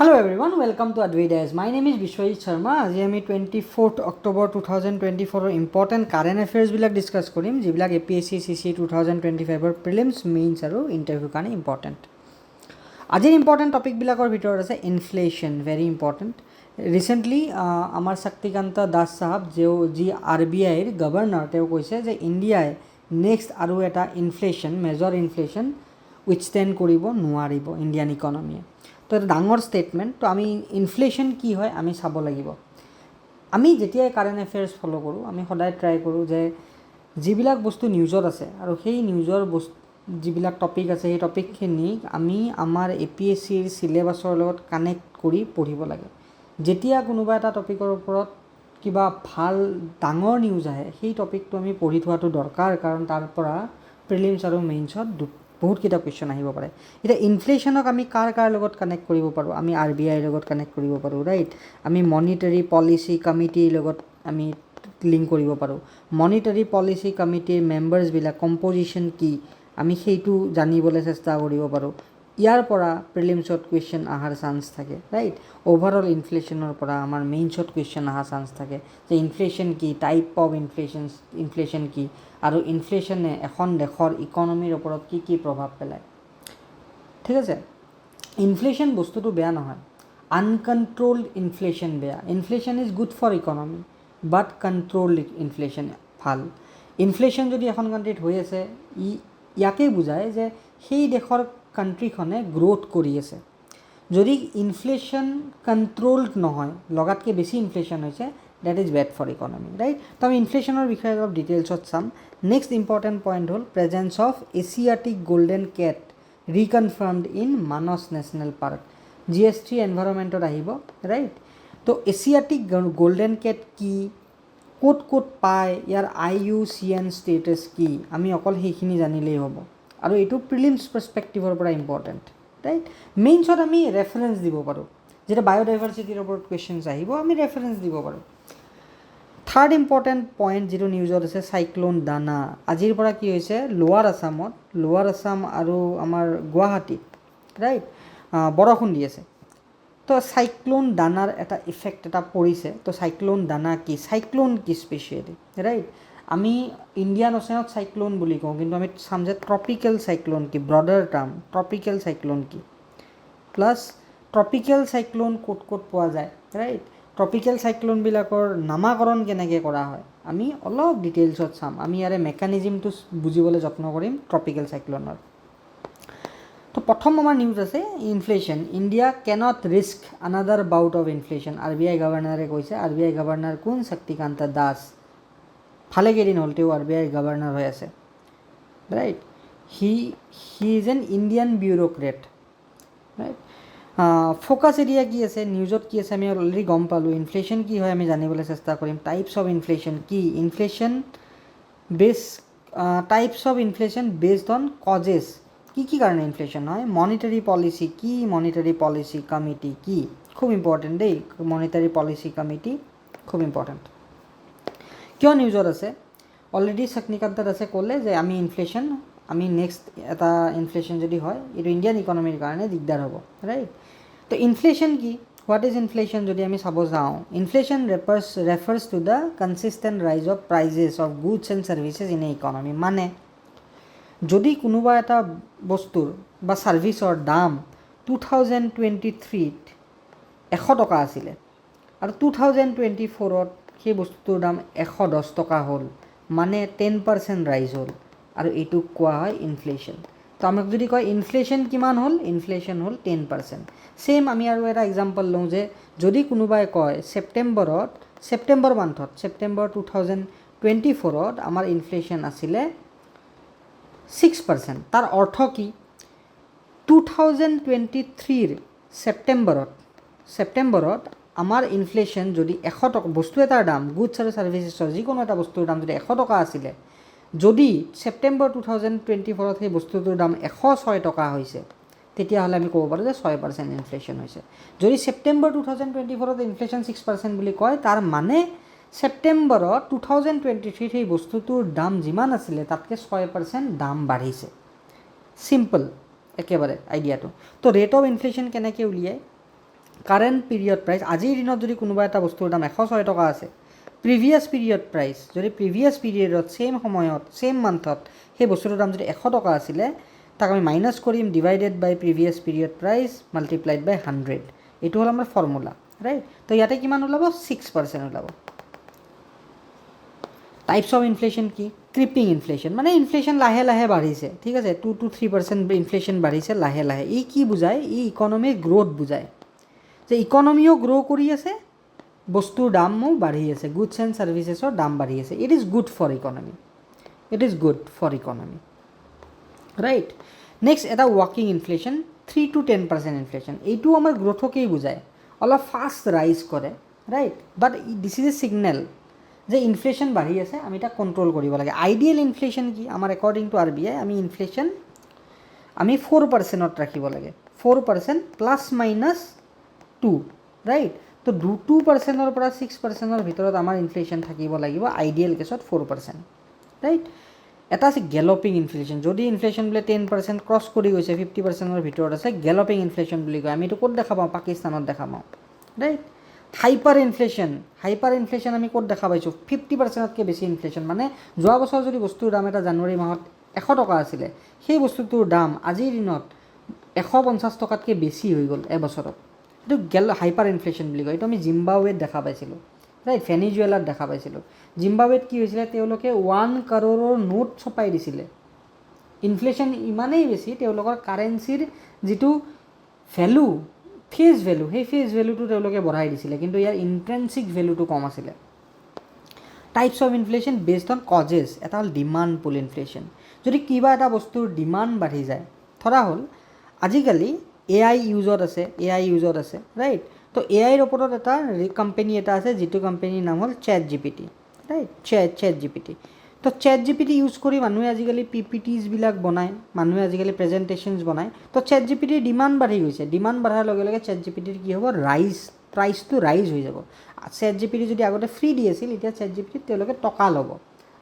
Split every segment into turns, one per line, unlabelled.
Hello everyone, welcome to Advidas. My name is Bishwajit Sharma. আজি আমি 24th October 2024 important current এফেয়াৰ্ছবিলাক discuss কৰিম যিবিলাক APSC CC 2025 প্ৰিলিমছ মেইনছ আৰু interview কাৰণে ইম্পৰ্টেণ্ট। আজিৰ ইম্পৰ্টেণ্ট টপিকবিলাকৰ ভিতৰত আছে ইনফ্লেশ্যন, ভেৰি ইম্পৰ্টেণ্ট। ৰিচেণ্টলি আমাৰ শক্তিকান্ত দাস চাহাব যি RBIৰ গভৰ্ণৰ, তেওঁ কৈছে যে ইণ্ডিয়াই নেক্সট আৰু এটা ইনফ্লেশ্যন, মেজৰ ইনফ্লেশ্যন উইথষ্টেণ্ড কৰিব নোৱাৰিব ইণ্ডিয়ান ইকনমিয়ে। তো এটা ডাঙৰ ষ্টেটমেণ্ট। তো আমি ইনফ্লেশ্যন কি হয় আমি চাব লাগিব। আমি যেতিয়াই কাৰেণ্ট এফেয়াৰ্ছ ফ'ল' কৰোঁ আমি সদায় ট্ৰাই কৰোঁ যে যিবিলাক বস্তু নিউজত আছে আৰু সেই নিউজৰ যিবিলাক টপিক আছে সেই টপিকখিনি আমি আমাৰ APSCৰ চিলেবাছৰ লগত কানেক্ট কৰি পঢ়িব লাগে। যেতিয়া কোনোবা এটা টপিকৰ ওপৰত কিবা ভাল ডাঙৰ নিউজ আহে সেই টপিকটো আমি পঢ়ি থোৱাটো দৰকাৰ, কাৰণ তাৰ পৰা প্ৰিলিমছ আৰু মেইনছত বহুতকেইটা কুৱেশ্যন আহিব পাৰে। এতিয়া ইনফ্লেশ্যনক আমি কাৰ লগত কানেক্ট কৰিব পাৰোঁ? আমি RBIৰ লগত কানেক্ট কৰিব পাৰোঁ, ৰাইট। আমি মনিটাৰী পলিচি কমিটিৰ লগত আমি লিংক কৰিব পাৰোঁ। মনিটাৰী পলিচি কমিটিৰ মেম্বাৰ্ছবিলাক কম্পজিশ্যন কি আমি সেইটো জানিবলৈ চেষ্টা কৰিব পাৰোঁ। ইয়াৰ পৰা প্ৰিলিমছত কুৱেশ্যন অহাৰ চান্স থাকে, ৰাইট। অভাৰঅল ইনফ্লেশ্যনৰ পৰা আমাৰ মেইনছত কুৱেশ্যন অহাৰ চান্স থাকে যে ইনফ্লেশ্যন কি, টাইপ অফ ইনফ্লেশ্যন কি, আৰু ইনফ্লেশ্যনে এখন দেশৰ ইকনমিৰ ওপৰত কি কি প্ৰভাৱ পেলায়। ঠিক আছে, ইনফ্লেশ্যন বস্তুটো বেয়া নহয়, আনকণ্ট্ৰলড ইনফ্লেশ্যন বেয়া। Inflation is good for economy but controlled inflation ভাল। ইনফ্লেশ্যন যদি এখন কাণ্ট্ৰিত হৈ আছে ইয়াকেই বুজায় যে সেই দেশৰ কাণ্ট্ৰিখনে গ্ৰ'থ কৰি আছে। যদি ইনফ্লেশ্যন কণ্ট্ৰলড নহয়, লগাতকৈ বেছি ইনফ্লেশ্যন হৈছে, that is bad for economy, right. তো আমি ইনফ্লেশ্যনৰ বিষয়ে অলপ ডিটেইলছত চাম। নেক্সট ইম্পৰ্টেণ্ট পইণ্ট হ'ল presence of Asiatic golden cat reconfirmed in Manas national park. GS3 এনভাইৰনমেণ্টত আহিব, ৰাইট। তো এছিয়াটিক গল্ডেন কেট কি, ক'ত পায়, ইয়াৰ IUCN ষ্টেটাছ কি, আমি অকল সেইখিনি জানিলেই হ'ব। আৰু এইটো প্ৰিলিমছ পাৰ্চপেক্টিভৰ পৰা ইম্পৰ্টেণ্ট, ৰাইট। মেইনছত আমি ৰেফাৰেঞ্চ দিব পাৰোঁ। যেতিয়া বায়'ডাইভাৰ্চিটিৰ ওপৰত কুৱেশ্যনছ আহিব আমি ৰেফাৰেঞ্চ দিব পাৰোঁ। থাৰ্ড ইম্পৰ্টেণ্ট পইণ্ট যিটো নিউজত আছে, চাইক্ল'ন দানা। আজিৰ পৰা কি হৈছে, লোৱাৰ আছাম আৰু আমাৰ গুৱাহাটীত, ৰাইট, বৰষুণ দি আছে। তো চাইক্ল'ন দানাৰ এটা ইফেক্ট এটা পৰিছে। তো চাইক্ল'ন দানা কি, চাইক্ল'ন কি স্পেচিয়েলি, ৰাইট। আমি ইণ্ডিয়ান অ'চেনত চাইক্ল'ন বুলি কওঁ, কিন্তু আমি চাম যে ট্ৰপিকেল চাইক্ল'ন কি, ব্ৰডাৰ টাৰ্ম ট্ৰপিকেল চাইক্ল'ন কি, প্লাছ ট্ৰপিকেল চাইক্ল'ন ক'ত পোৱা যায়, ৰাইট। ট্ৰপিকেল চাইক্ল'নবিলাকৰ নামাকৰণ কেনেকৈ কৰা হয় আমি অলপ ডিটেইলছত চাম। আমি ইয়াৰে মেকানিজিমটো বুজিবলৈ যত্ন কৰিম ট্ৰপিকেল চাইক্ল'নৰ। তো প্ৰথম আমাৰ নিউজ আছে inflation, India cannot risk another bout of inflation. RBI গভৰ্ণৰে কৈছে। RBI গভৰ্ণৰ কোন? শক্তিকান্ত দাস। ভালেকেইদিন হ'ল তেওঁ RBI গভৰ্ণৰ হৈ আছে, right. He is an Indian bureaucrat, right. Focus area কি আছে, নিউজত কি আছে আমি অলৰেডি গম পালোঁ। ইনফ্লেশ্যন কি হয় আমি জানিবলৈ চেষ্টা কৰিম। টাইপছ অফ ইনফ্লেশ্যন কি, types of inflation based on causes, কি কাৰণে ইনফ্লেশ্যন হয়। মনিটাৰী পলিচি কি, মনিটাৰী পলিচি কমিটি কি, খুব ইম্পৰ্টেণ্ট দেই। মনিটাৰী পলিচি কমিটি খুব ইম্পৰ্টেণ্ট। কিয় নিউজত আছে? অলৰেডি শক্তিকান্ত দাসে ক'লে যে আমি নেক্সট এটা ইনফ্লেশ্যন যদি হয় এইটো ইণ্ডিয়ান ইকনমিৰ কাৰণে দিগদাৰ হ'ব, ৰাইট। তো ইনফ্লেশ্যন কি, হোৱাট ইজ ইনফ্লেশ্যন যদি আমি চাব যাওঁ, inflation refers to the consistent rise of prices of goods and services in a economy. মানে যদি কোনোবা এটা বস্তুৰ বা ছাৰ্ভিচৰ দাম 2023ত 100 টকা আছিলে আৰু 2024ত সেই বস্তুটোৰ দাম 110 টকা হ'ল, মানে 10% ৰাইজ হ'ল, আৰু এইটোক কোৱা হয় ইনফ্লেশ্যন। তো আমাক যদি কয় ইনফ্লেশ্যন কিমান হ'ল, ইনফ্লেশ্যন হ'ল 10%। ছেইম আমি আৰু এটা এক্সাম্পল লওঁ যে যদি কোনোবাই কয় ছেপ্টেম্বৰ 2024ত আমাৰ ইনফ্লেশ্যন আছিলে 6%, তাৰ অৰ্থ কি, 2023ৰ ছেপ্টেম্বৰত আমাৰ ইনফ্লেশ্যন যদি 100 টকা, বস্তু এটাৰ দাম, গুডছ আৰু ছাৰ্ভিচেছৰ যিকোনো এটা বস্তুৰ দাম যদি 100 টকা আছিলে, যদি ছেপ্টেম্বৰ 2024ত সেই বস্তুটোৰ দাম 106 টকা হৈছে, তেতিয়াহ'লে আমি ক'ব পাৰোঁ যে 6% ইনফ্লেশ্যন হৈছে। যদি ছেপ্টেম্বৰ 2024ত ইনফ্লেশ্যন 6% বুলি কয়, তাৰ মানে ছেপ্টেম্বৰত 2023ত সেই বস্তুটোৰ দাম যিমান আছিলে তাতকৈ 6% দাম বাঢ়িছে। চিম্পল একেবাৰে আইডিয়াটো। তো ৰেট অফ ইনফ্লেশ্যন কেনেকৈ উলিয়ায়, কাৰেণ্ট পিৰিয়ড প্ৰাইচ, আজিৰ দিনত যদি কোনোবা এটা বস্তুৰ দাম 106 টকা আছে, প্ৰিভিয়াছ পিৰিয়ড প্ৰাইচ যদি প্ৰিভিয়াছ পিৰিয়ডত ছেইম সময়ত ছেইম মান্থত সেই বস্তুটোৰ দাম যদি 100 টকা আছিলে, তাক আমি মাইনাছ কৰিম ডিভাইডেড বাই প্ৰিভিয়াছ পিৰিয়ড প্ৰাইচ মাল্টিপ্লাইড বাই 100। এইটো হ'ল আমাৰ ফৰ্মুলা, ৰাইট। তো ইয়াতে কিমান ওলাব? 6% ওলাব। টাইপছ অফ ইনফ্লেশ্যন কি? ক্ৰিপিং ইনফ্লেশ্যন, মানে ইনফ্লেশ্যন লাহে লাহে বাঢ়িছে, ঠিক আছে, 2 to 3% ইনফ্লেশ্যন বাঢ়িছে লাহে লাহে। ই কি বুজায়? ই ইকনমিৰ গ্ৰ'থ বুজায়, যে ইকনমিও গ্ৰ' কৰি আছে, বস্তুৰ দামো বাঢ়ি আছে, গুডছ এণ্ড ছাৰ্ভিচেছৰ দাম বাঢ়ি আছে। It is good for economy, it is good for economy, right. Next এটা ৱাকিং ইনফ্লেশ্যন, 3 to 10% ইনফ্লেশ্যন। এইটো আমাৰ গ্ৰ'থকেই বুজায়, অলপ ফাষ্ট ৰাইজ কৰে, right. But this is a signal যে ইনফ্লেশ্যন বাঢ়ি আছে, আমি তাক কণ্ট্ৰল কৰিব লাগে। আইডিয়েল ইনফ্লেশ্যন কি? আমাৰ একৰ্ডিং টু RBI আমি ইনফ্লেশ্যন আমি 4%ত ৰাখিব লাগে, 4% ±2, ৰাইট। তো 2%ৰ পৰা 6%ৰ ভিতৰত আমাৰ ইনফ্লেশ্যন থাকিব লাগিব, আইডিয়েল কেছত 4%, ৰাইট। এটা আছে গেলপিং ইনফ্লেশ্যন, যদি ইনফ্লেশ্যন বোলে 10% ক্ৰছ কৰি গৈছে, 50%ৰ ভিতৰত আছে, গেলপিং ইনফ্লেশ্যন বুলি কয়। আমি এইটো ক'ত দেখা পাওঁ? পাকিস্তানত দেখা পাওঁ, ৰাইট। হাইপাৰ ইনফ্লেশ্যন আমি ক'ত দেখা পাইছোঁ? 50%তকৈ বেছি ইনফ্লেশ্যন, মানে যোৱা বছৰ যদি বস্তুৰ দাম এটা জানুৱাৰী মাহত 100 টকা আছিলে, সেই বস্তুটোৰ দাম আজিৰ দিনত 150 টকাতকৈ বেছি হৈ গ'ল এবছৰত। এইটো হাইপাৰ ইনফ্লেশ্যন বুলি কয়। এইটো আমি জিম্বাৱেত দেখা পাইছিলোঁ, ৰাইট, ভেনিজুৱেলাত দেখা পাইছিলোঁ। জিম্বাৱেত কি হৈছিলে? তেওঁলোকে 1 crore নোট ছপাই দিছিলে। ইনফ্লেশ্যন ইমানেই বেছি, তেওঁলোকৰ কাৰেঞ্চিৰ যিটো ভেলু, ফেচ ভেলু, সেই ফেচ ভেলুটো তেওঁলোকে বঢ়াই দিছিলে, কিন্তু ইয়াৰ ইণ্ট্ৰেন্সিক ভেলুটো কম আছিলে। Types of inflation based on causes, এটা হ'ল ডিমাণ্ড পুল ইনফ্লেশ্যন। যদি কিবা এটা বস্তুৰ ডিমাণ্ড বাঢ়ি যায়, ধৰা হ'ল আজিকালি AI ইউজত আছে, ৰাইট। তো AIৰ ওপৰত এটা কোম্পানী এটা আছে, যিটো কোম্পানীৰ নাম হ'ল ChatGPT, ৰাইট, ChatGPT। তো ChatGPT ইউজ কৰি মানুহে আজিকালি PPTছবিলাক বনায়, মানুহে আজিকালি প্ৰেজেণ্টেশ্যনছ বনায়। তো ChatGPTৰ ডিমাণ্ড বাঢ়ি গৈছে, ডিমাণ্ড বঢ়াৰ লগে লগে ChatGPTৰ কি হ'ব? প্ৰাইচটো ৰাইজ হৈ যাব। ChatGPT যদি আগতে ফ্ৰী দি আছিল, এতিয়া ChatGPT তেওঁলোকে টকা ল'ব,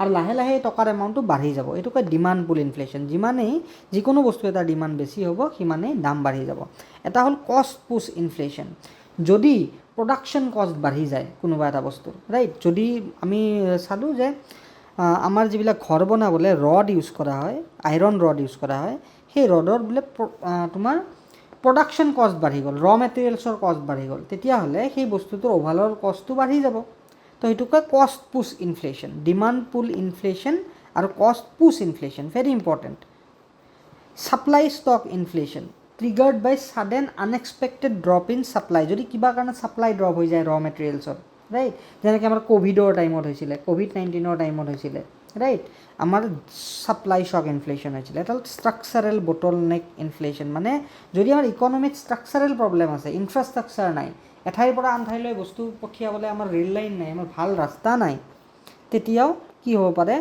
আৰু লাহে লাহে এই টকাৰ এমাউণ্টটো বাঢ়ি যাব। এইটো কয় ডিমাণ্ড পুল ইনফ্লেশ্যন। যিমানেই যিকোনো বস্তু এটা ডিমাণ্ড বেছি হ'ব, সিমানেই দাম বাঢ়ি যাব। এটা হ'ল কষ্ট পুছ ইনফ্লেশ্যন, যদি প্ৰডাকশ্যন কষ্ট বাঢ়ি যায় কোনোবা এটা বস্তুৰ, ৰাইট। যদি আমি চালোঁ যে আমাৰ যিবিলাক ঘৰ বনাবলৈ ৰড ইউজ কৰা হয়, আইৰণ ৰড ইউজ কৰা হয়, সেই ৰডৰ বোলে তোমাৰ প্ৰডাকশ্যন কষ্ট বাঢ়ি গ'ল, মেটেৰিয়েলছৰ কষ্ট বাঢ়ি গ'ল, তেতিয়াহ'লে সেই বস্তুটোৰ অভাৰঅল কষ্টটো বাঢ়ি যাব। তো সেইটো কয় cost push inflation. Demand pull inflation আৰু cost push inflation, very important. Supply shock inflation triggered by sudden unexpected drop in supply, যদি কিবা কাৰণত ছাপ্লাই ড্ৰপ হৈ যায় মেটেৰিয়েলছৰ, ৰাইট। যেনেকৈ আমাৰ ক'ভিডৰ টাইমত হৈছিলে, COVID-19 টাইমত হৈছিলে, ৰাইট, আমাৰ ছাপ্লাই শ্বক ইনফ্লেশ্যন হৈছিলে। এটা হ'ল ষ্ট্ৰাকচাৰেল বটল নেক ইনফ্লেশ্যন, মানে যদি আমাৰ ইকনমিত ষ্ট্ৰাকচাৰেল প্ৰব্লেম আছে, ইনফ্ৰাষ্ট্ৰাকচাৰ নাই, এঠাইৰ পৰা আন ঠাইলৈ বস্তু পঠিয়াবলৈ আমাৰ ৰেল লাইন নাই, আমাৰ ভাল ৰাস্তা নাই, তেতিয়াও কি হ'ব পাৰে?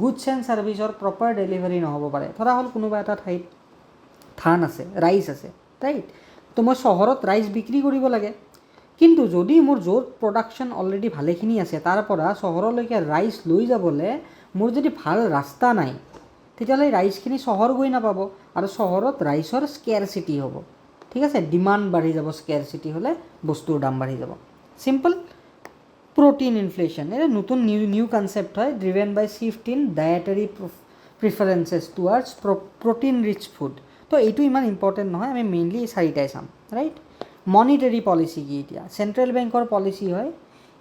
গুডছ এণ্ড ছাৰ্ভিচৰ প্ৰপাৰ ডেলিভাৰী নহ'ব পাৰে। ধৰা হ'ল কোনোবা এটা ঠাইত ধান আছে, ৰাইচ আছে, ৰাইট। তো মই চহৰত ৰাইচ বিক্ৰী কৰিব লাগে, কিন্তু যদি মোৰ য'ত প্ৰডাকশ্যন অলৰেডি ভালেখিনি আছে, তাৰ পৰা চহৰলৈকে ৰাইচ লৈ যাবলৈ মোৰ যদি ভাল ৰাস্তা নাই, তেতিয়াহ'লে ৰাইচখিনি চহৰ গৈ নাপাব, আৰু চহৰত ৰাইচৰ স্কেৰচিটি হ'ব, ঠিক আছে, ডিমাণ্ড বাঢ়ি যাব। স্কেৰচিটি হ'লে বস্তুৰ দাম বাঢ়ি যাব। চিম্পল। প্ৰ'টিন ইনফ্লেশ্যন, এটা নতুন নিউ কনচেপ্ট হয়, driven by shift in dietary preferences towards protein rich food. তো এইটো ইমান ইম্পৰ্টেণ্ট নহয়, আমি মেইনলি এই চাৰিটাই চাম, ৰাইট। মনিটাৰী পলিচি কি? এতিয়া চেণ্ট্ৰেল বেংকৰ পলিচি হয়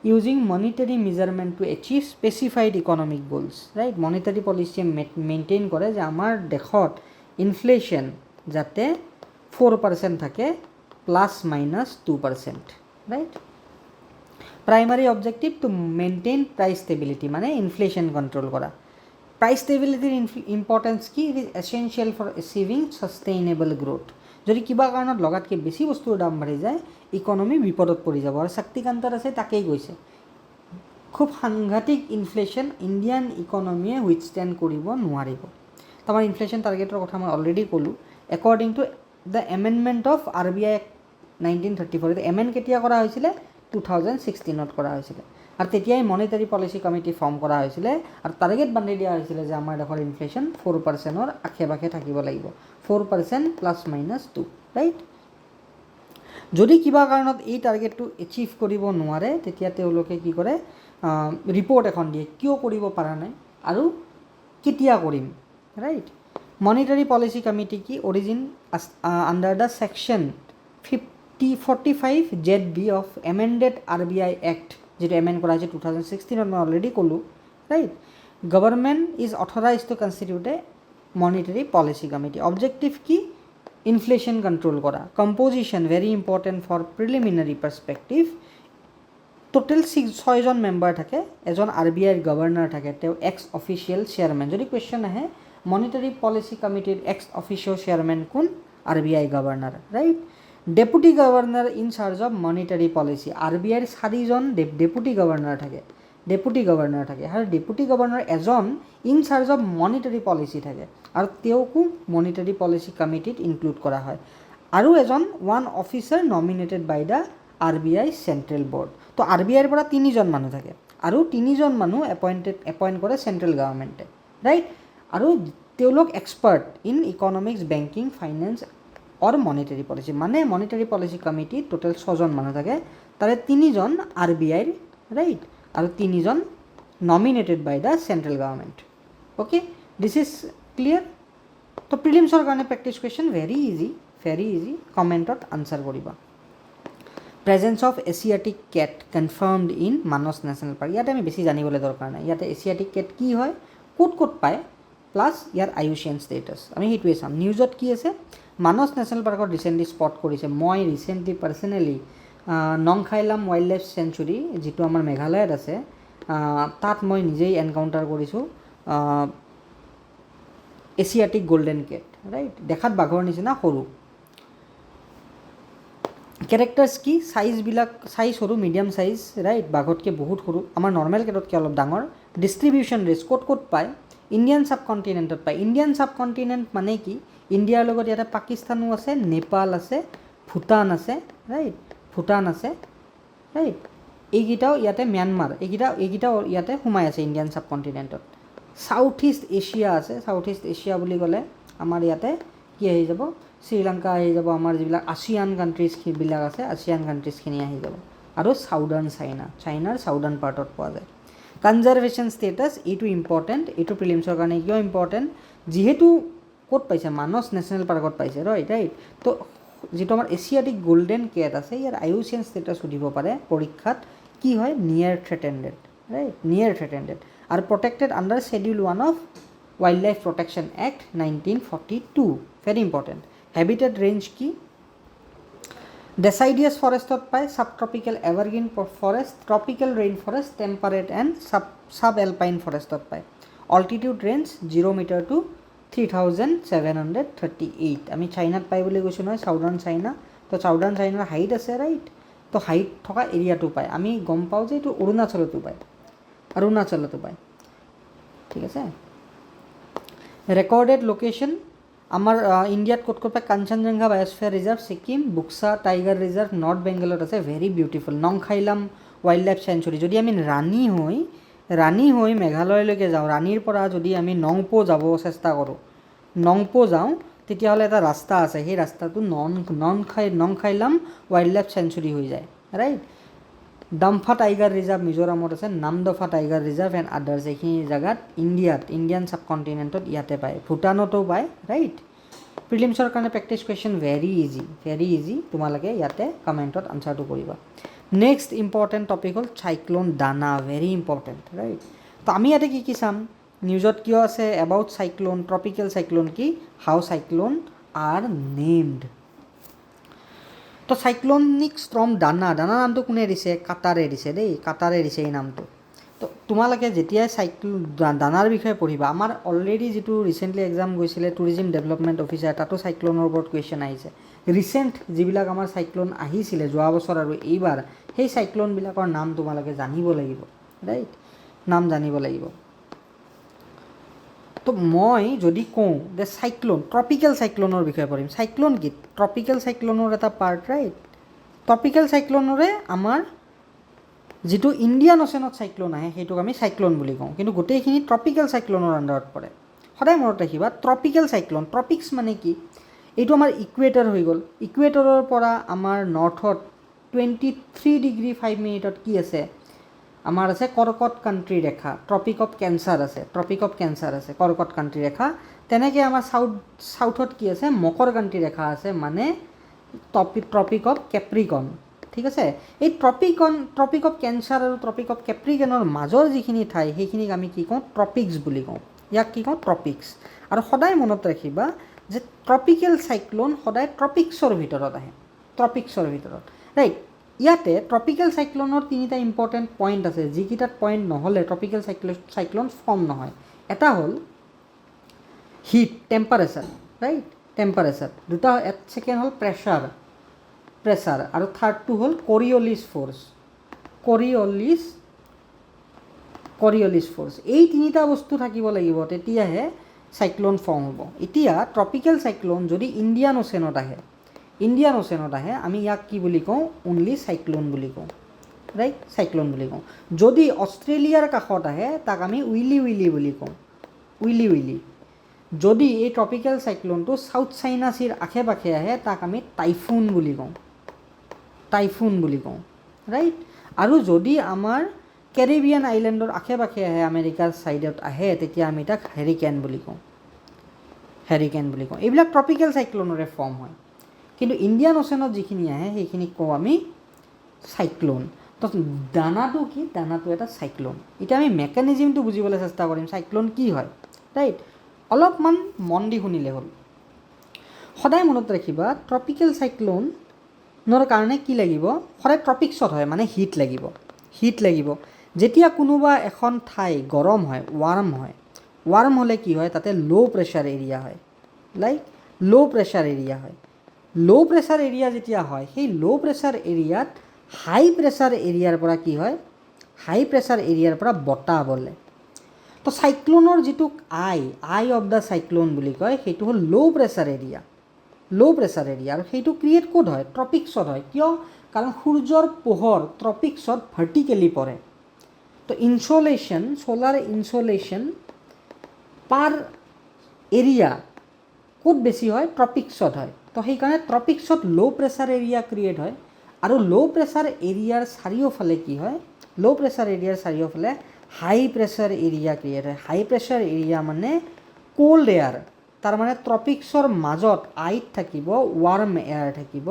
using monetary measurement to achieve specified economic goals, right. Monetary পলিচিয়ে মেইনটেইন কৰে যে আমাৰ দেশত ইনফ্লেশ্যন যাতে 4% থাকে, ±2%, ৰাইট। Primary objective to maintain price stability, মানে ইনফ্লেশ্যন কণ্ট্ৰল কৰা। প্ৰাইচ ষ্টেবিলিটিৰ ইম্পৰ্টেঞ্চ কি? It is essential for achieving sustainable growth. যদি কিবা কাৰণত লগাতকৈ বেছি বস্তুৰ দাম বাঢ়ি যায়, ইকনমি বিপদত পৰি যাব। আৰু শক্তিকান্ত দাসে তাকেই কৈছে, খুব সাংঘাতিক ইনফ্লেশ্যন ইণ্ডিয়ান ইকনমিয়ে হুইথষ্টেণ্ড কৰিব নোৱাৰিব। তো আমাৰ ইনফ্লেশ্যন টাৰ্গেটৰ কথা মই অলৰেডি ক'লোঁ। According to the amendment of RBI 1934, amend কেতিয়া কৰা হৈছিলে? 2016ত কৰা হৈছিলে। আৰু তেতিয়াই মনিটাৰী পলিচি কমিটি ফৰ্ম কৰা হৈছিলে, আৰু টাৰ্গেট বান্ধি দিয়া হৈছিলে যে আমাৰ দেশৰ ইনফ্লেশ্যন 4%ৰ আশে পাশে থাকিব লাগিব, 4% ±2, ৰাইট। যদি কিবা কাৰণত এই টাৰ্গেটটো এচিভ কৰিব নোৱাৰে তেতিয়া তেওঁলোকে কি কৰে ৰিপৰ্ট এখন দিয়ে কিয় কৰিব পৰা নাই আৰু কেতিয়া কৰিম ৰাইট মনিটাৰী পলিচি কমিটি কি origin under the section 45 ZB of amended RBI act যেটো এমেণ্ড কৰা হৈছে 2016 মই অলৰেডি ক'লোঁ right government is authorize to constitute a monetary policy committee objective কি ইনফ্লেশ্যন কণ্ট্ৰল কৰা composition very important for preliminary perspective total 6জন member থাকে এজন RBI গভৰ্ণৰ থাকে তেওঁ এক্স অফিচিয়েল চেয়াৰমেন যদি কুৱেশ্যন আহে মনিটাৰী পলিচি কমিটিৰ এক্স অফিচিয়েল চেয়াৰমেন কোন RBI governor right deputy governor in charge of monetary policy RBIৰ 4জন ডেপুটি গভৰ্ণৰ থাকে আৰু ডেপুটি গভৰ্ণৰ এজন in charge of monetary policy থাকে আৰু তেওঁকো মনিটাৰী পলিচি কমিটিত ইনক্লুড কৰা হয় আৰু এজন one officer nominated by the RBI central board তো RBIৰ পৰা 3জন মানুহ থাকে আৰু 3জন মানুহ এপইণ্ট কৰে চেণ্ট্ৰেল গভৰ্ণমেণ্টে ৰাইট আৰু তেওঁলোক expert in economics banking finance or monetary policy মানে মনিটাৰী পলিচি কমিটি টোটেল 6জন মানুহ থাকে তাৰে 3জন RBIৰ ৰাইট আৰু 3জন nominated by the central government okay this is clear তো প্ৰিলিমছৰ কাৰণে প্ৰেক্টিছ কুৱেশ্যন ভেৰি ইজি কমেণ্টত আনচাৰ কৰিবা presence of Asiatic cat confirmed in Manas national park ইয়াতে আমি বেছি জানিবলৈ দৰকাৰ নাই ইয়াতে এছিয়াটিক কেট কি হয় ক'ত পায় প্লাছ ইয়াৰ আইউচিএন ষ্টেটাছ আমি সেইটোৱে চাম নিউজত কি আছে মানস নেশ্যনেল পাৰ্কত ৰিচেণ্টলি স্পট কৰিছে মই recently personally Nongkhyllem wildlife sanctuary যিটো আমাৰ মেঘালয়ত আছে তাত মই নিজেই এনকাউণ্টাৰ কৰিছোঁ এছিয়াটিক গল্ডেন কেট ৰাইট দেখাত বাঘৰ নিচিনা সৰু কেৰেক্টাৰ্ছ কি সাইজ সৰু মিডিয়াম সাইজ ৰাইট বাঘতকৈ বহুত সৰু আমাৰ নৰ্মেল কেটতকৈ অলপ ডাঙৰ ডিষ্ট্ৰিবিউশ্যন ৰেঞ্জ ক'ত পায় ইণ্ডিয়ান ছাবকণ্টিনেণ্টত পায় ইণ্ডিয়ান ছাবকণ্টিনেণ্ট মানে কি ইণ্ডিয়াৰ লগত ইয়াতে পাকিস্তানো আছে নেপাল আছে ভূটান আছে ৰাইট এইকেইটাও ইয়াতে ম্যানমাৰ এইকেইটাও ইয়াতে সোমাই আছে ইণ্ডিয়ান ছাবকণ্টিনেণ্টত সাউথ ইষ্ট এছিয়া আছে সাউথ ইষ্ট এছিয়া বুলি ক'লে আমাৰ ইয়াতে কি আহি যাব শ্ৰীলংকা আহি যাব আমাৰ যিবিলাক আছিয়ান কাণ্ট্ৰিজবিলাক আছে আছিয়ান কাণ্ট্ৰিজখিনি আহি যাব আৰু চাউদাৰ্ণ চাইনাৰ চাউদাৰ্ণ পাৰ্টত পোৱা যায় কনজাৰ্ভেশ্যন ষ্টেটাছ এইটো ইম্পৰ্টেণ্ট এইটো প্ৰিলিমছৰ কাৰণে কিয় ইম্পৰ্টেণ্ট যিহেতু ক'ত পাইছে মানস নেশ্যনেল পাৰ্কত পাইছে ৰাইট তো যিটো আমাৰ এছিয়াটিক গল্ডেন কেট আছে ইয়াৰ আইউচিএন ষ্টেটাছ সুধিব পাৰে পৰীক্ষাত কি হয় নিয়াৰ থ্ৰেটেণ্ডেড আৰু protected under schedule 1 of wildlife protection act 1942 very important habitat range কি ডেচাইডিয়াছ ফৰেষ্টত পায় sub tropical evergreen forest tropical rain forest temperate and sub alpine ফৰেষ্টত পায় অল্টিটিউড ৰেঞ্জ 0 মিটাৰ টু 3738 আমি চাইনাত পাই বুলি কৈছোঁ নহয় চাউদাৰ্ণ চাইনা তো চাউদাৰ্ণ চাইনাৰ হাইট আছে ৰাইট তো হাইট থকা এৰিয়াটো পায় আমি গম পাওঁ যে এইটো অৰুণাচলতো পায় ঠিক আছে ৰেকৰ্ডেড লোকেশ্যন আমাৰ ইণ্ডিয়াত ক'ত পায় Kanchenjunga biosphere reserve Sikkim Buxa tiger reserve north বেংগলত আছে very beautiful Nongkhyllem wildlife sanctuary যদি আমি ৰাণী হৈ মেঘালয়লৈকে যাওঁ ৰাণীৰ পৰা যদি আমি নংপো যাব চেষ্টা কৰোঁ নংপো যাওঁ তেতিয়াহ'লে এটা ৰাস্তা আছে সেই ৰাস্তাটো নংখাইলাম ৱাইল্ড লাইফ চেঞ্চুৰী হৈ যায় ৰাইট ডাম্ফা টাইগাৰ ৰিজাৰ্ভ মিজোৰামত আছে Namdapha tiger reserve and others এইখিনি জেগাত ইণ্ডিয়ান ছাবকণ্টিনেণ্টত ইয়াতে পায় ভূটানতো পায় ৰাইট প্ৰিলিমছৰ কাৰণে প্ৰেক্টিছ কুৱেশ্যন ভেৰি ইজি তোমালোকে ইয়াতে কমেণ্টত আনচাৰটো কৰিবা নেক্সট ইম্পৰ্টেণ্ট টপিক হ'ল চাইক্লন দানা ভেৰি ইম্পৰ্টেণ্ট ৰাইট তো আমি ইয়াতে কি চাম নিউজত কিয় আছে এবাউট চাইক্লন ট্ৰপিকেল চাইক্লন কি হাউ চাইক্লন আৰ নেমড তো চাইক্লনিক ষ্টৰ্ম দানা নামটো কোনে দিছে কাটাৰে দিছে এই নামটো তো তোমালোকে যেতিয়াই দানাৰ বিষয়ে পঢ়িবা আমাৰ অলৰেডি যিটো ৰিচেণ্টলি এক্সাম গৈছিলে টুৰিজিম ডেভেলপমেণ্ট অফিচাৰ তাতো চাইক্লনৰ ওপৰত কুৱেশ্যন আহিছে ৰিচেণ্ট যিবিলাক আমাৰ চাইক্লন আহিছিলে যোৱা বছৰ আৰু এইবাৰ সেই চাইক্লনবিলাকৰ নাম তোমালোকে জানিব লাগিব ৰাইট নাম জানিব লাগিব তো মই যদি কওঁ যে ট্ৰপিকেল চাইক্লনৰ বিষয়ে পঢ়িম চাইক্লন কি ট্ৰপিকেল চাইক্লনৰ এটা পাৰ্ট ৰাইট ট্ৰপিকেল চাইক্লনৰে আমাৰ যিটো ইণ্ডিয়ান অ'চেনত চাইক্লন আহে সেইটোক আমি চাইক্লন বুলি কওঁ কিন্তু গোটেইখিনি ট্ৰপিকেল চাইক্লনৰ আণ্ডাৰত পৰে সদায় মনত ৰাখিবা ট্ৰপিকেল চাইক্লন ট্ৰপিক্স মানে কি এইটো আমাৰ ইকুৱেটৰ হৈ গ'ল। ইকুৱেটৰৰ পৰা আমাৰ নৰ্থত 23 ডিগ্ৰী 5 মিনিটত কি আছে, আমাৰ আছে কৰ্কট country Rekha, tropic of cancer আছে, ট্ৰপিক অফ কেঞ্চাৰ আছে, কৰ্কট কাণ্ট্ৰি ৰেখা। তেনেকৈ আমাৰ চাউথত কি আছে, মকৰ কাণ্ট্ৰি ৰেখা আছে, মানে ট্ৰপিক অফ কেপ্ৰিকন। ঠিক আছে, এই ট্ৰপিক অফ কেঞ্চাৰ আৰু ট্ৰপিক অফ কেপ্ৰিকনৰ মাজৰ যিখিনি ঠাই সেইখিনিক আমি কি কওঁ, ট্ৰপিক্স বুলি কওঁ। ইয়াক কি কওঁ, ট্ৰপিক্স। আৰু সদায় মনত ৰাখিবা যে ট্ৰপিকেল চাইক্লন সদায় ট্ৰপিক্সৰ ভিতৰত আহে, ট্ৰপিক্সৰ ভিতৰত, ৰাইট। ইয়াতে ট্ৰপিকেল চাইক্লনৰ তিনিটা ইম্পৰ্টেণ্ট পইণ্ট আছে, যিকেইটাত পইণ্ট নহ'লে ট্ৰপিকেল চাইক্লন ফৰ্ম নহয়। এটা হ'ল হিট, টেম্পাৰেচাৰ, ৰাইট, টেম্পাৰেচাৰ। দুটা, ছেকেণ্ড হ'ল প্ৰেছাৰ, আৰু থাৰ্ডটো হ'ল কৰিঅলিছ ফ'ৰ্চ, কৰিঅলিছ ফ'ৰ্চ। এই তিনিটা বস্তু থাকিব লাগিব, তেতিয়াহে চাইক্লন ফৰ্ম হ'ব। এতিয়া ট্ৰপিকেল চাইক্লন যদি ইণ্ডিয়ান অ'চেনত আহে, আমি ইয়াক কি বুলি কওঁ, অনলি চাইক্লন বুলি কওঁ, ৰাইট, চাইক্লন বুলি কওঁ। যদি অষ্ট্ৰেলিয়াৰ কাষত আহে তাক আমি উইলি বুলি কওঁ, উইলি। যদি এই ট্ৰপিকেল চাইক্লনটো চাউথ চাইনা চিৰ আশে পাশে আহে তাক আমি টাইফুন বুলি কওঁ, ৰাইট। আৰু যদি আমাৰ কেৰিবিয়ান আইলেণ্ডৰ আশে পাশে আহে, আমেৰিকাৰ ছাইডত আহে, তেতিয়া আমি তাক হেৰিকেন বুলি কওঁ। এইবিলাক ট্ৰপিকেল চাইক্লনৰে ফৰ্ম হয়। কিন্তু ইণ্ডিয়ান অ'চেনত যিখিনি আহে সেইখিনিক কওঁ আমি চাইক্লন। তো দানাটো কি, দানাটো এটা চাইক্লন। এতিয়া আমি মেকানিজিমটো বুজিবলৈ চেষ্টা কৰিম, চাইক্লন কি হয়, ৰাইট। অলপমান মন দি শুনিলে হ'ল। সদায় মনত ৰাখিবা, ট্ৰপিকেল চাইক্লনৰ কাৰণে কি লাগিব, সদায় ট্ৰপিক্সত হয়, মানে হিট লাগিব। যেতিয়া কোনোবা এখন ঠাই গৰম হয়, ৱাৰ্ম হ'লে কি হয়, তাতে ল' প্ৰেছাৰ এৰিয়া হয়, ল' প্ৰেছাৰ এৰিয়া যেতিয়া হয়, সেই ল' প্ৰেছাৰ এৰিয়াত হাই প্ৰেছাৰ এৰিয়াৰ পৰা কি হয়, হাই প্ৰেছাৰ এৰিয়াৰ পৰা বতাহ বলে। তো চাইক্লনৰ যিটো আই অফ দ্য চাইক্লন বুলি কয়, সেইটো হ'ল ল' প্ৰেছাৰ এৰিয়া, আৰু সেইটো ক্ৰিয়েট ক'ত হয়, ট্ৰপিক্সত হয়। কিয়, কাৰণ সূৰ্যৰ পোহৰ ট্ৰপিক্সত ভাৰ্টিকেলি পৰে। তো ছ'লাৰ ইনছলেশ্যন পাৰ এৰিয়া ক'ত বেছি হয়, ট্ৰপিক্সত হয়। তো সেইকাৰণে ট্ৰপিক্সত ল' প্ৰেছাৰ এৰিয়া ক্ৰিয়েট হয়। আৰু ল' প্ৰেছাৰ এৰিয়াৰ চাৰিওফালে কি হয়, হাই প্ৰেছাৰ এৰিয়া ক্ৰিয়েট হয়। হাই প্ৰেছাৰ এৰিয়া মানে কোল্ড এয়াৰ, তাৰমানে ট্ৰপিক্সৰ মাজত আইত থাকিব ৱাৰ্ম এয়াৰ থাকিব,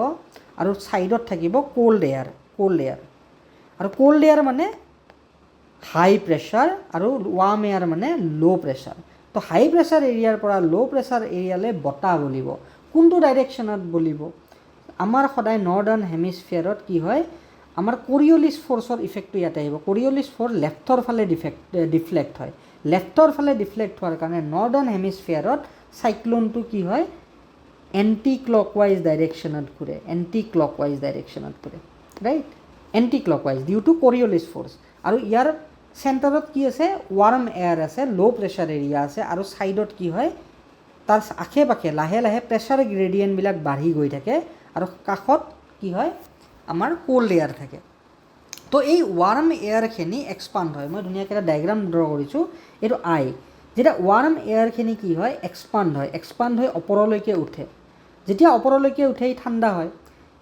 আৰু ছাইডত থাকিব কোল্ড এয়াৰ। আৰু কোল্ড এয়াৰ মানে হাই প্ৰেছাৰ, আৰু ৱাৰ্ম এয়াৰ মানে ল' প্ৰেছাৰ। তো হাই প্ৰেছাৰ এৰিয়াৰ পৰা ল' প্ৰেছাৰ এৰিয়ালৈ বতাহ বলিব। কোনটো ডাইৰেকশ্যনত বলিব, আমাৰ সদায় নৰ্দাৰ্ণ হেমিস্ফিয়াৰত কি হয়, আমাৰ কৰিঅলিছ ফ'ৰ্চৰ ইফেক্টটো ইয়াতে আহিব। কৰিঅলিছ ফ'ৰ্চ লেফ্টৰ ফালে ডিফ্লেক্ট হয়। লেফ্টৰ ফালে ডিফ্লেক্ট হোৱাৰ কাৰণে নৰ্দাৰ্ণ হেমিস্ফিয়াৰত চাইক্লনটো কি হয়, এণ্টি ক্লকৱাইজ ডাইৰেকশ্যনত ঘূৰে, right, anticlockwise due to Coriolis force. আৰু ইয়াৰ চেণ্টাৰত কি আছে, ৱাৰ্ম এয়াৰ আছে, ল' প্ৰেছাৰ এৰিয়া আছে, আৰু ছাইডত কি হয়, তাৰ আশে পাশে লাহে লাহে প্ৰেছাৰ গ্ৰেডিয়েণ্টবিলাক বাঢ়ি গৈ থাকে, আৰু কাষত কি হয়, আমাৰ কোল্ড এয়াৰ থাকে। তো এই ৱাৰ্ম এয়াৰখিনি এক্সপাণ্ড হয়। মই ধুনীয়াকৈ এটা ডায়েগ্ৰাম ড্ৰ কৰিছোঁ, এইটো যেতিয়া ৱাৰ্ম এয়াৰখিনি কি হয়, এক্সপাণ্ড হৈ ওপৰলৈকে উঠে। যেতিয়া ওপৰলৈকে উঠে ই ঠাণ্ডা হয়।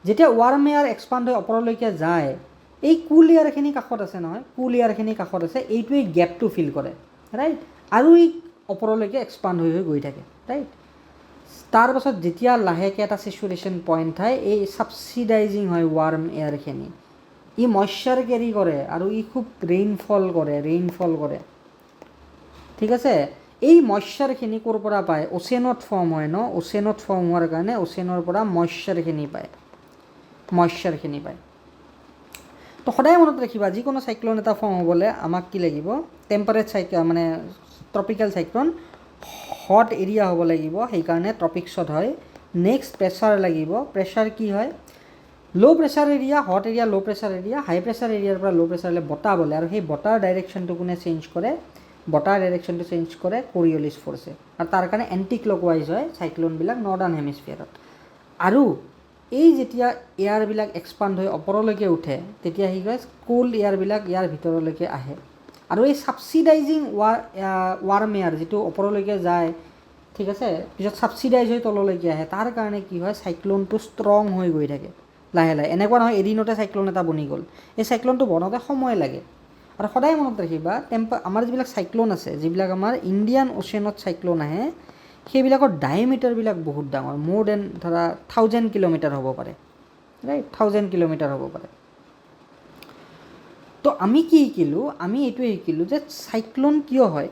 যেতিয়া ৱাৰ্ম এয়াৰ এক্সপাণ্ড হৈ ওপৰলৈকে যায়, এই কুল এয়াৰখিনি কাষত আছে নহয়, এইটোৱে গেপটো ফিল কৰে, ৰাইট, আৰু ই ওপৰলৈকে এক্সপাণ্ড হৈ গৈ থাকে, ৰাইট। তাৰপাছত যেতিয়া লাহেকৈ এটা চেচুৰেশ্যন পইণ্ট হয়, এই ছাবচিডাইজিং হয় ৱাৰ্ম এয়াৰখিনি, ই মইশ্চাৰ কেৰি কৰে, আৰু ই খুব ৰেইনফল কৰে, ঠিক আছে। এই মইশ্চাৰখিনি ক'ৰ পৰা পায়, অ'চেনত ফৰ্ম হয় ন, অ'চেনত ফৰ্ম হোৱাৰ কাৰণে অ'চেনৰ পৰা মইশ্চাৰখিনি পায়। তো সদায় মনত ৰাখিবা, যিকোনো চাইক্লন এটা ফৰ্ম হ'বলৈ আমাক কি লাগিব, টেম্পাৰেট মানে ট্ৰপিকেল চাইক্লন হট এৰিয়া হ'ব লাগিব, সেইকাৰণে ট্ৰপিক্সত হয়। নেক্সট প্ৰেছাৰ লাগিব। প্ৰেছাৰ কি হয়, ল' প্ৰেছাৰ এৰিয়া, হট এৰিয়া, ল' প্ৰেছাৰ এৰিয়া, হাই প্ৰেছাৰ এৰিয়াৰ পৰা ল' প্ৰেছাৰলৈ বতাহ বলে, আৰু সেই বতাহৰ ডাইৰেকশ্যনটো কোনে চেঞ্জ কৰে, কৰিঅলিছ ফ'ৰ্চে, আৰু তাৰ কাৰণে এণ্টি ক্লকৱাইজ হয় চাইক্লনবিলাক নৰ্দাৰ্ণ হেমিস্ফিয়াৰত। আৰু এই যেতিয়া এয়াৰবিলাক এক্সপাণ্ড হৈ ওপৰলৈকে উঠে, তেতিয়া কি কয়, কোল্ড এয়াৰবিলাক ইয়াৰ ভিতৰলৈকে আহে, আৰু এই ছাবচিডাইজিং ৱাৰ্ম এয়াৰ যিটো ওপৰলৈকে যায়, ঠিক আছে, পিছত ছাবচিডাইজ হৈ তললৈকে আহে। তাৰ কাৰণে কি হয়, চাইক্লনটো ষ্ট্ৰং হৈ গৈ থাকে লাহে লাহে। এনেকুৱা নহয় এদিনতে চাইক্লন এটা বনি গ'ল। এই চাইক্লনটো বনাওঁতে সময় লাগে। আৰু সদায় মনত ৰাখিবা, আমাৰ যিবিলাক চাইক্লন আছে, যিবিলাক আমাৰ ইণ্ডিয়ান অ'চিয়ানত চাইক্লন আহে, সেইবিলাকৰ ডায়েমিটাৰবিলাক বহুত ডাঙৰ, মোৰ দেন ধৰা 1000 কিলোমিটাৰ হ'ব পাৰে, ৰাইট, 1000 কিলোমিটাৰ হ'ব পাৰে। তো আমি কি শিকিলোঁ, আমি এইটোৱে শিকিলোঁ যে চাইক্লন কিয় হয়,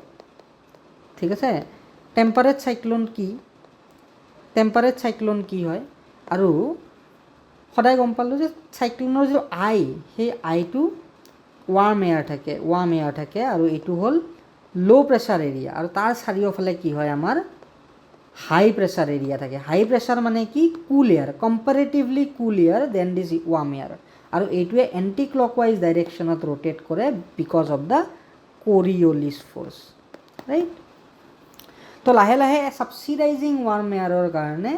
ঠিক আছে, টেম্পাৰেট চাইক্লন কি, টেম্পাৰেট চাইক্লন কি হয়, আৰু সদায় গম পালোঁ যে চাইক্লনৰ যিটো আই, সেই আইটো ৱাৰ্ম এয়াৰ থাকে, আৰু এইটো হ'ল ল' প্ৰেছাৰ এৰিয়া, আৰু তাৰ চাৰিওফালে কি হয়, আমাৰ হাই প্ৰেছাৰ এৰিয়া থাকে। হাই প্ৰেছাৰ মানে কি, cool air, comparatively cool air than this warm air, আৰু এইটোৱে এণ্টি ক্লকৱাইজ ডাইৰেকশ্যনত ৰ'টেট কৰে because of the Coriolis force, right. তো লাহে লাহে ছাবচিডাইজিং ৱাৰ্ম এয়াৰৰ কাৰণে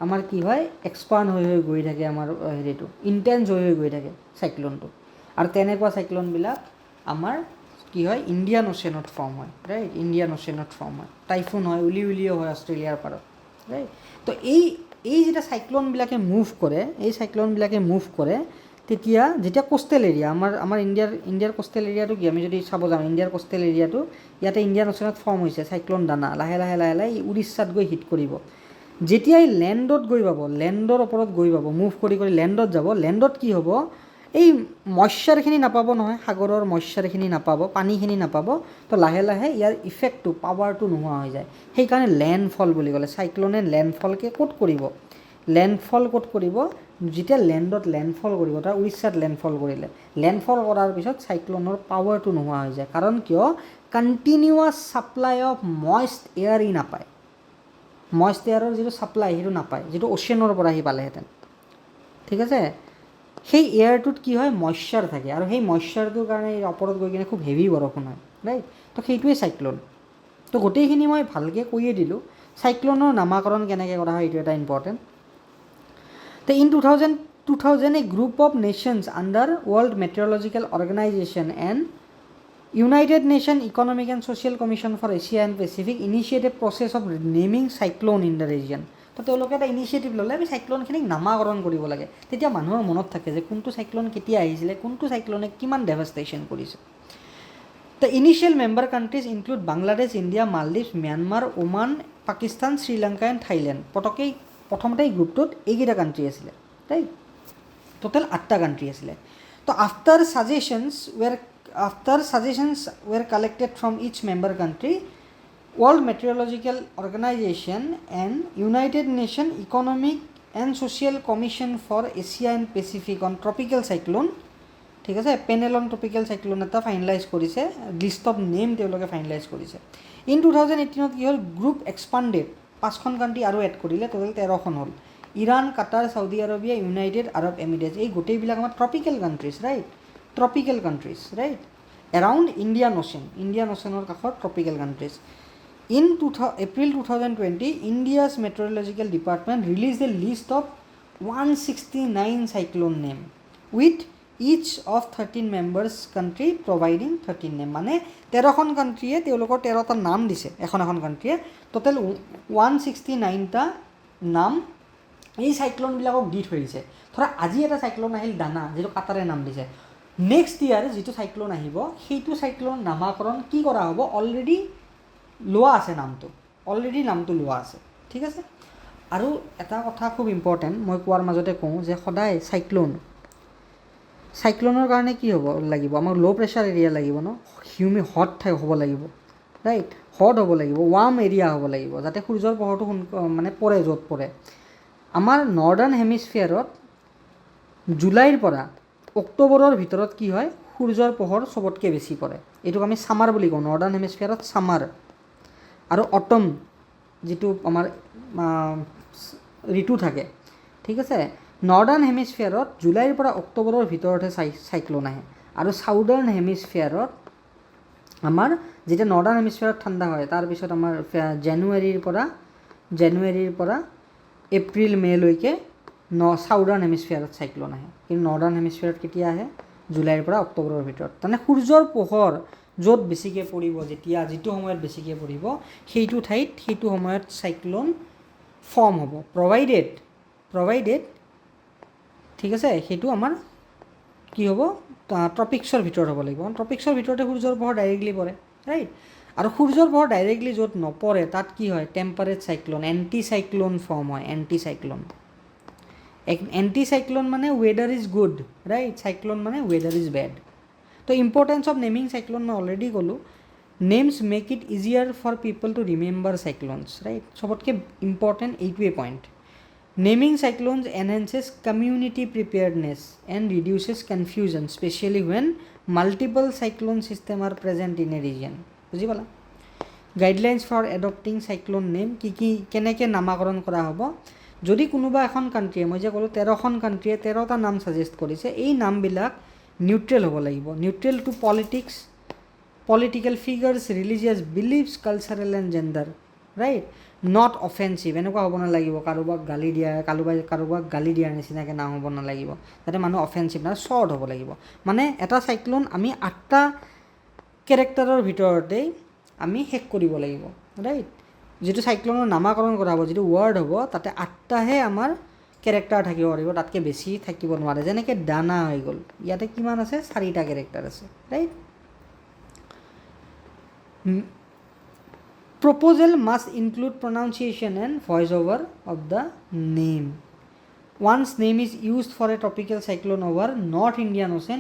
আমাৰ কি হয়, এক্সপাণ্ড হৈ গৈ থাকে আমাৰ হেৰিটো, ইণ্টেন্স হৈ গৈ থাকে চাইক্লনটো। আৰু তেনেকুৱা চাইক্লনবিলাক আমাৰ কি হয়, ইণ্ডিয়ান অ'চিয়ানত ফৰ্ম হয়, ৰাইট, ইণ্ডিয়ান অ'চিয়ানত ফৰ্ম হয়। টাইফুন হয়, উলিও হয় অষ্ট্ৰেলিয়াৰ পাৰত, ৰাইট। তো এই যেতিয়া চাইক্লনবিলাকে মুভ কৰে, তেতিয়া যেতিয়া কোষ্টেল এৰিয়া, আমাৰ ইণ্ডিয়াৰ কোষ্টেল এৰিয়াটো কি, আমি যদি চাব যাওঁ, ইণ্ডিয়াৰ কোষ্টেল এৰিয়াটো ইয়াতে ইণ্ডিয়ান অ'চিয়ানত ফৰ্ম হৈছে চাইক্লন দানা, লাহে লাহে উৰিষ্যাত গৈ হিট কৰিব। যেতিয়াই লেণ্ডত গৈ পাব, লেণ্ডৰ ওপৰত গৈ পাব, মুভ কৰি লেণ্ডত যাব, লেণ্ডত কি হ'ব, এই মইশ্চাৰখিনি নাপাব নহয়, সাগৰৰ মইশ্চাৰখিনি নাপাব, পানীখিনি নাপাব, তো লাহে লাহে ইয়াৰ ইফেক্টটো, পাৱাৰটো নোহোৱা হৈ যায়। সেইকাৰণে লেণ্ডফল বুলি ক'লে, চাইক্লনে লেণ্ডফলকে ক'ত কৰিব, যেতিয়া লেণ্ডত লেণ্ডফল কৰিব, তাৰ উৰিষ্যাত লেণ্ডফল কৰিলে, লেণ্ডফল কৰাৰ পিছত চাইক্লনৰ পাৱাৰটো নোহোৱা হৈ যায়। কাৰণ কিয়, continuous supply of moist air নাপায়, মইষ্ট এয়াৰৰ যিটো ছাপ্লাই সেইটো নাপায়, যিটো অ'চিয়ানৰ পৰা সি পালেহেঁতেন, ঠিক আছে। সেই এয়াৰটোত কি হয়, মইশ্চাৰ থাকে, আৰু সেই মইশ্চাৰটোৰ কাৰণে ওপৰত গৈ কিনে খুব হেভি বৰষুণ হয়, ৰাইট। তো সেইটোৱে চাইক্লন। তো গোটেইখিনি মই ভালকৈ কৈয়ে দিলোঁ। চাইক্লনৰ নামাকৰণ কেনেকৈ কৰা হয়, এইটো এটা ইম্পৰ্টেণ্ট। তো in 2000 a group of nations under World Meteorological Organization and United Nations Economic and Social Commission for Asia and Pacific initiated a process of naming cyclone in the region. তো তেওঁলোকে এটা ইনিচিয়েটিভ ল'লে, আমি চাইক্লনখিনিক নামাকৰণ কৰিব লাগে, তেতিয়া মানুহৰ মনত থাকে যে কোনটো চাইক্লন কেতিয়া আহিছিলে, কোনটো চাইক্লনে কিমান ডেভাষ্টেশ্যন কৰিছে। The initial member countries include Bangladesh, India, Maldives, Myanmar, Oman, Pakistan, Sri Lanka and Thailand. প্ৰথমতে এই গ্ৰুপটোত এইকেইটা কাণ্ট্ৰি আছিলে, ৰাইট, টোটেল 8টা কাণ্ট্ৰি আছিলে। তো after suggestions were collected from each member country, World Meteorological Organization and United Nations Economic and Social Commission for Asia and Pacific on Tropical Cyclone, ঠিক আছে, panel on tropical cyclone এটা finalize কৰিছে, list of name তেওঁলোকে finalize কৰিছে। In 2018 কি হ'ল, group expanded, 5খন country আৰু এড কৰিলে, টোটেল 13খন হ'ল। Iran, Qatar, Saudi Arabia, United Arab Emirates, এই গোটেইবিলাক আমাৰ tropical countries, right, tropical countries, right, around Indian অ'চিয়ানৰ কাষত tropical countries. In April 2020, India's meteorological department release a list of 169 cyclone name with each of 13 members country providing 13 name. মানে 13খন কাণ্ট্ৰিয়ে তেওঁলোকৰ 13টা নাম দিছে, এখন কাণ্ট্ৰিয়ে, টোটেল 169টা নাম এই চাইক্লনবিলাকক দি থৈ দিছে। ধৰা আজি এটা চাইক্লন আহিল দানা, যিটো কাটাৰে নাম দিছে, নেক্সট ইয়াৰ যিটো চাইক্লন আহিব, সেইটো চাইক্লন নামাকৰণ কি কৰা হ'ব, অলৰেডি লোৱা আছে, নামটো লোৱা আছে, ঠিক আছে। আৰু এটা কথা খুব ইম্পৰ্টেণ্ট, মই কোৱাৰ মাজতে কওঁ যে সদায় চাইক্লনৰ কাৰণে কি হ'ব লাগিব, আমাক ল' প্ৰেছাৰ এৰিয়া লাগিব ন, হট হ'ব লাগিব, ৰাইট, হট হ'ব লাগিব, ৱাৰ্ম এৰিয়া হ'ব লাগিব, যাতে সূৰ্যৰ পোহৰটো মানে পৰে য'ত পৰে। আমাৰ নৰ্দাৰ্ণ হেমিস্ফিয়াৰত জুলাইৰ পৰা অক্টোবৰৰ ভিতৰত কি হয়, সূৰ্যৰ পোহৰ চবতকৈ বেছি পৰে, এইটোক আমি ছামাৰ বুলি কওঁ, নৰ্দাৰ্ণ হেমিস্ফিয়াৰত ছামাৰ। আৰু অটম যিটো আমাৰ ঋতু থাকে, ঠিক আছে, নৰ্দাৰ্ণ হেমিস্ফিয়াৰত জুলাইৰ পৰা অক্টোবৰৰ ভিতৰতহে চাইক্লন আহে। আৰু ছাউদাৰ্ণ হেমিস্ফিয়াৰত আমাৰ যেতিয়া নৰ্দাৰ্ণ হেমিস্ফিয়াৰত ঠাণ্ডা হয়, তাৰপিছত আমাৰ জানুৱাৰীৰ পৰা এপ্ৰিল মে'লৈকে ছাউদাৰ্ণ হেমিস্ফিয়াৰত চাইক্লন আহে। কিন্তু নৰ্দাৰ্ণ হেমিস্ফিয়াৰত কেতিয়া আহে, জুলাইৰ পৰা অক্টোবৰৰ ভিতৰত। তাৰমানে সূৰ্যৰ পোহৰ য'ত বেছিকৈ পৰিব, যেতিয়া যিটো সময়ত বেছিকৈ পৰিব সেইটো ঠাইত সেইটো সময়ত চাইক্লন ফৰ্ম হ'ব, প্ৰভাইডেড ঠিক আছে, সেইটো আমাৰ কি হ'ব, ট্ৰপিক্সৰ ভিতৰত হ'ব লাগিব। ট্ৰপিক্সৰ ভিতৰতে সূৰ্যৰ পোহৰ ডাইৰেক্টলি পৰে, ৰাইট। আৰু সূৰ্যৰ পোহৰ ডাইৰেক্টলি য'ত নপৰে তাত কি হয়, temperate cyclone, anticyclone form হয়, এণ্টি চাইক্লন মানে weather is good, right, cyclone মানে ৱেডাৰ ইজ বেড। তো ইম্পৰ্টেঞ্চ অফ নেমিং চাইক্লন মই অলৰেডি ক'লোঁ। Names make it easier for people to remember cyclones, right, চবতকৈ ইম্পৰ্টেণ্ট এইটোৱে point. Naming cyclones enhances community preparedness and reduces confusion, specially when multiple cyclone system are present in a region. বুজি পালা? Guidelines for adopting cyclone name, কি কেনেকৈ নামাকৰণ কৰা হ'ব। যদি কোনোবা এখন কাণ্ট্ৰিয়ে, মই যে ক'লোঁ 13খন কাণ্ট্ৰিয়ে 13টা নাম ছাজেষ্ট কৰিছে, এই নামবিলাক নিউট্ৰেল হ'ব লাগিব, neutral to politics, political figures, religious beliefs, cultural and gender, right, not offensive, এনেকুৱা হ'ব নালাগিব কাৰোবাক গালি দিয়াৰ নিচিনাকৈ নাম হ'ব নালাগিব, যাতে মানুহ অফেন্সিভ নহয়, শ্বৰ্ট হ'ব লাগিব। মানে এটা চাইক্লন আমি 8টা কেৰেক্টাৰৰ ভিতৰতেই আমি শেষ কৰিব লাগিব, ৰাইট। যিটো চাইক্লনৰ নামাকৰণ কৰা হ'ব, যিটো ৱৰ্ড হ'ব, তাতে 8টাহে আমাৰ কেৰেক্টাৰ থাকিব পাৰিব, তাতকৈ বেছি থাকিব নোৱাৰে। যেনেকৈ দানা হৈ গ'ল, ইয়াতে কিমান আছে, 4টা কেৰেক্টাৰ আছে, right. Proposal must include pronunciation and voice over of the name. Once name is used for a tropical cyclone over north Indian ocean,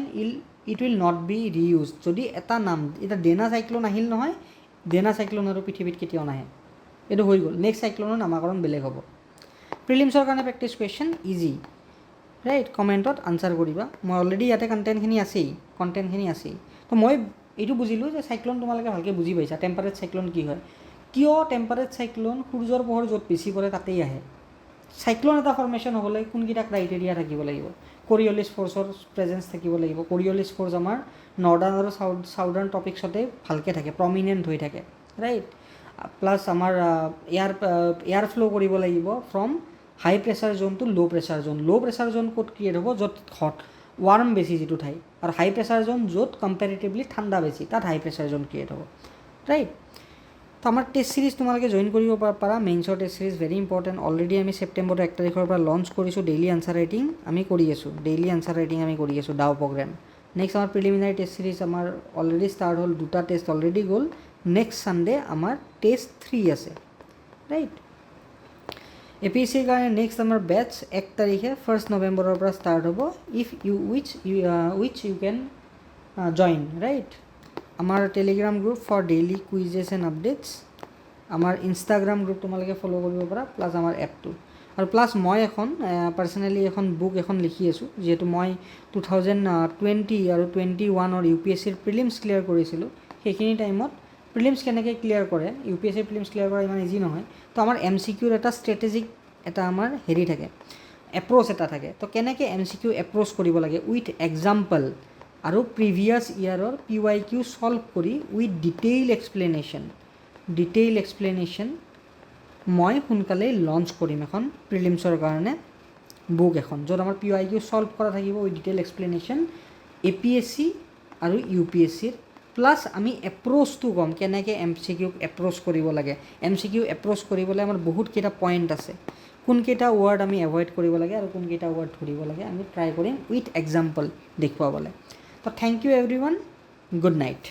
it will not be reused. যদি এটা নাম, এতিয়া ডেনা চাইক্লন আহিল নহয়, ডেনা চাইক্লন আৰু পৃথিৱীত কেতিয়াও নাহে, এইটো হৈ গ'ল। নেক্সট চাইক্লনৰ নামাকৰণ বেলেগ হ'ব। প্ৰিলিমছৰ কাৰণে প্ৰেক্টিছ কুৱেশ্যন ইজি, ৰাইট, কমেণ্টত আনচাৰ কৰিবা। মই অলৰেডি ইয়াতে কণ্টেণ্টখিনি আছেই। তো মই এইটো বুজিলোঁ যে চাইক্লন তোমালোকে ভালকৈ বুজি পাইছা। টেম্পাৰেট চাইক্লন কি হয়, কিয় টেম্পাৰেট চাইক্লন সূৰ্যৰ পোহৰ য'ত বেছি পৰে তাতেই আহে। চাইক্লন এটা ফৰ্মেশ্যন হ'বলৈ কোনকেইটা ক্ৰাইটেৰিয়া থাকিব লাগিব, কৰিঅলিছ ফ'ৰ্চৰ প্ৰেজেঞ্চ থাকিব লাগিব। কৰিঅলিছ ফ'ৰ্চ আমাৰ নৰ্দাৰ্ণ আৰু চাউদাৰ্ণ টপিক্সতে ভালকৈ থাকে, প্ৰমিনেণ্ট হৈ থাকে, ৰাইট। প্লাছ আমাৰ এয়াৰ ফ্ল' কৰিব লাগিব from high pressure zone to low' pressure zone. Low' pressure zone ক'ত ক্ৰিয়েট হ'ব, য'ত ৱাৰ্ম বেছি যিটো ঠাই, আৰু হাই প্ৰেছাৰ জ'ন য'ত কম্পেৰিটিভলি ঠাণ্ডা বেছি, তাত হাই প্ৰেছাৰ জ'ন ক্ৰিয়েট হ'ব, ৰাইট। তো আমাৰ টেষ্ট ছিৰিজ তোমালোকে জইন কৰিব পাৰা, মেইনছৰ test series very important. Already আমি ছেপ্টেম্বৰৰ 1 তাৰিখৰ পৰা লঞ্চ কৰিছোঁ। ডেইলি আনচাৰ ৰাইটিং আমি কৰি আছোঁ, ডাও প্ৰগ্ৰেম। নেক্সট আমাৰ প্ৰিলিমিনাৰী টেষ্ট ছিৰিজ আমাৰ অলৰেডি ষ্টাৰ্ট হ'ল, 2টা টেষ্ট অলৰেডি গ'ল। নেক্সট ছানডে আমাৰ টেষ্ট 3 আছে, ৰাইট। APSCৰ কাৰণে নেক্সট আমাৰ বেটছ 1 তাৰিখে 1 নৱেম্বৰৰ পৰা ষ্টাৰ্ট হ'ব, which you can join, right. আমাৰ Telegram group for daily quizzes and updates, আমাৰ ইনষ্টাগ্ৰাম গ্ৰুপ তোমালোকে ফ'ল' কৰিব পাৰা, প্লাছ আমাৰ এপটো। আৰু প্লাছ মই পাৰ্চনেলি এখন বুক লিখি আছোঁ, যিহেতু মই 2020 আৰু 21 UPSCৰ প্ৰিলিমছ ক্লিয়াৰ কৰিছিলোঁ। সেইখিনি টাইমত প্ৰিলিমছ কেনেকৈ ক্লিয়াৰ কৰে, UPSCৰ প্ৰিলিমছ ক্লিয়াৰ কৰা ইমান ইজি নহয়। তো আমাৰ MCQৰ এটা ষ্ট্ৰেটেজিক আমাৰ থাকে, এপ্ৰ'চ এটা থাকে। তো কেনেকৈ MCQ এপ্ৰ'চ কৰিব লাগে উইথ এক্সাম্পল আৰু প্ৰিভিয়াছ ইয়াৰৰ PYQ ছল্ভ কৰি উইথ ডিটেইল এক্সপ্লেনেশ্যন মই সোনকালেই লঞ্চ কৰিম এখন প্ৰিলিমছৰ কাৰণে বুক এখন, য'ত আমাৰ PYQ ছল্ভ কৰা থাকিব উইথ ডিটেইল এক্সপ্লেনেশ্যন APSC আৰু UPSCৰ। প্লাছ আমি এপ্ৰ'চটো ক'ম, কেনেকৈ MCQ এপ্ৰ'চ কৰিব লাগে। MCQ এপ্ৰ'চ কৰিবলৈ আমাৰ বহুতকেইটা পইণ্ট আছে, কোনকেইটা ৱৰ্ড আমি এভইড কৰিব লাগে আৰু কোনকেইটা ৱৰ্ড ধৰিব লাগে, আমি ট্ৰাই কৰিম উইথ এক্সাম্পল দেখুৱাবলৈ। তো thank you everyone, good night.